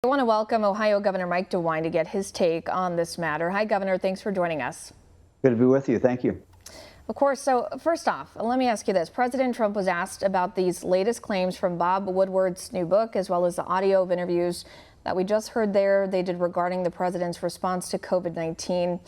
I want to welcome Ohio Governor Mike DeWine to get his take on this matter. Hi, Governor. Thanks for joining us. Good to be with you. Thank you. Of course. So first off, let me ask you this. President Trump was asked about these latest claims from Bob Woodward's new book, as well as the audio of interviews that we just heard there they did regarding the president's response to COVID-19.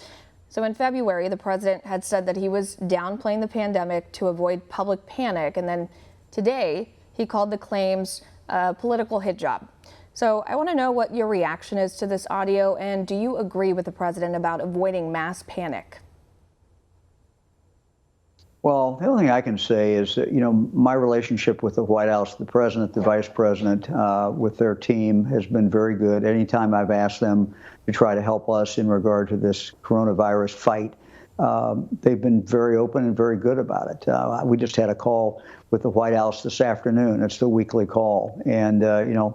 So in February, the president had said that he was downplaying the pandemic to avoid public panic. And then today, he called the claims a political hit job. So I want to know what your reaction is to this audio, and do you agree with the president about avoiding mass panic? Well, the only thing I can say is that, my relationship with the White House, the president, the vice president, with their team has been very good. Anytime I've asked them to try to help us in regard to this coronavirus fight, they've been very open and very good about it. We just had a call with the White House this afternoon. It's the weekly call. And,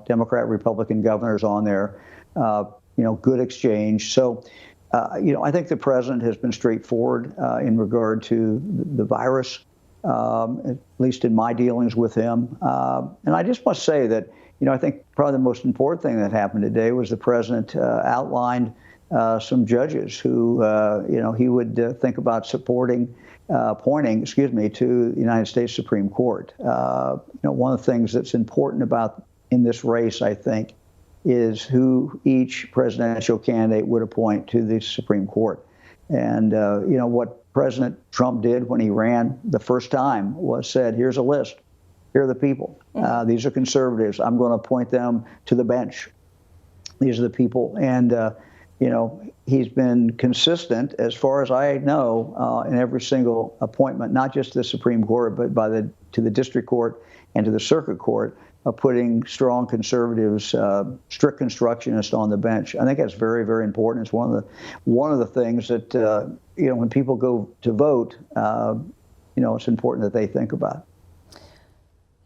Democrat, Republican governors on there, good exchange. So, I think the president has been straightforward in regard to the virus, at least in my dealings with him. And I just must say that, I think probably the most important thing that happened today was the president outlined some judges who, he would think about pointing to the United States Supreme Court. One of the things that's important about in this race, I think, is who each presidential candidate would appoint to the Supreme Court. And, what President Trump did when he ran the first time was said, here's a list. Here are the people. These are conservatives. I'm going to appoint them to the bench. These are the people. And, he's been consistent, as far as I know, in every single appointment, not just the Supreme Court, but to the district court and to the circuit court, of putting strong conservatives, strict constructionists on the bench. I think that's very, very important. It's one of the things that when people go to vote, it's important that they think about.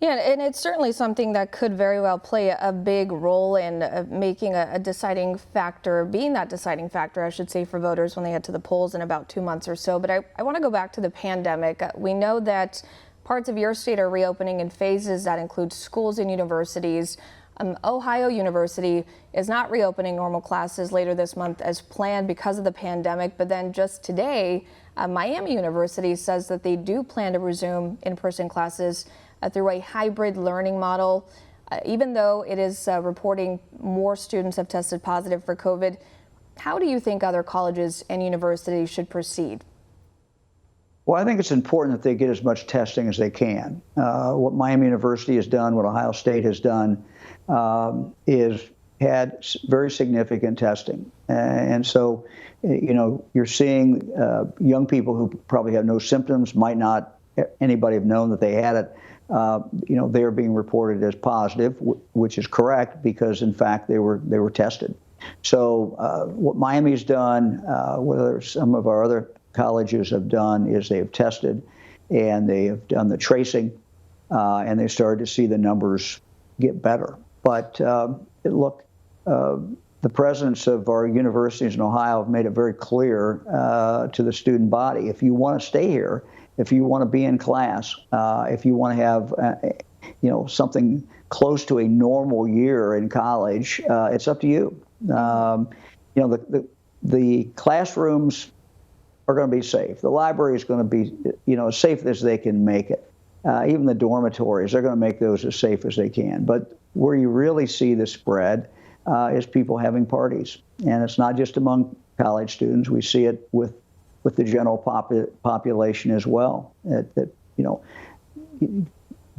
Yeah, and it's certainly something that could very well play a big role in making a deciding factor, being that deciding factor, I should say, for voters when they head to the polls in about 2 months or so. But I want to go back to the pandemic. We know that parts of your state are reopening in phases that include schools and universities. Ohio University is not reopening normal classes later this month as planned because of the pandemic. But then just today, Miami University says that they do plan to resume in-person classes through a hybrid learning model. Even though it is reporting more students have tested positive for COVID, how do you think other colleges and universities should proceed? Well, I think it's important that they get as much testing as they can. What Miami University has done, what Ohio State has done, is had very significant testing. And so, you're seeing young people who probably have no symptoms, might not anybody have known that they had it. They're being reported as positive, which is correct because, in fact, they were tested. So what Miami's done, what some of our other colleges have done, is they have tested and they have done the tracing, and they started to see the numbers get better. But look, the presidents of our universities in Ohio have made it very clear to the student body, if you want to stay here, if you want to be in class, if you want to have, something close to a normal year in college, it's up to you. The classrooms are going to be safe. The library is going to be, as safe as they can make it. Even the dormitories, they're going to make those as safe as they can. But where you really see the spread is people having parties. And it's not just among college students. We see it with the general population as well. That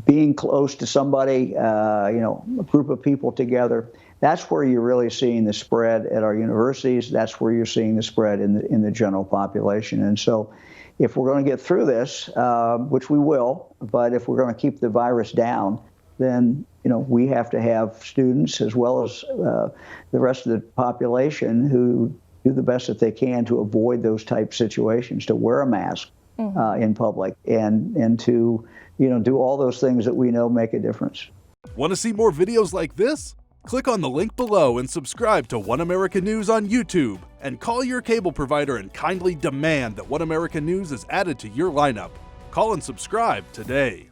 being close to somebody, a group of people together, that's where you're really seeing the spread at our universities. That's where you're seeing the spread in the general population. And so if we're going to get through this, which we will, but if we're going to keep the virus down, then we have to have students as well as the rest of the population who do the best that they can to avoid those type situations, to wear a mask in public, and to do all those things that we know make a difference. Want to see more videos like this? Click on the link below and subscribe to One America News on YouTube, and call your cable provider and kindly demand that One America News is added to your lineup. Call and subscribe today.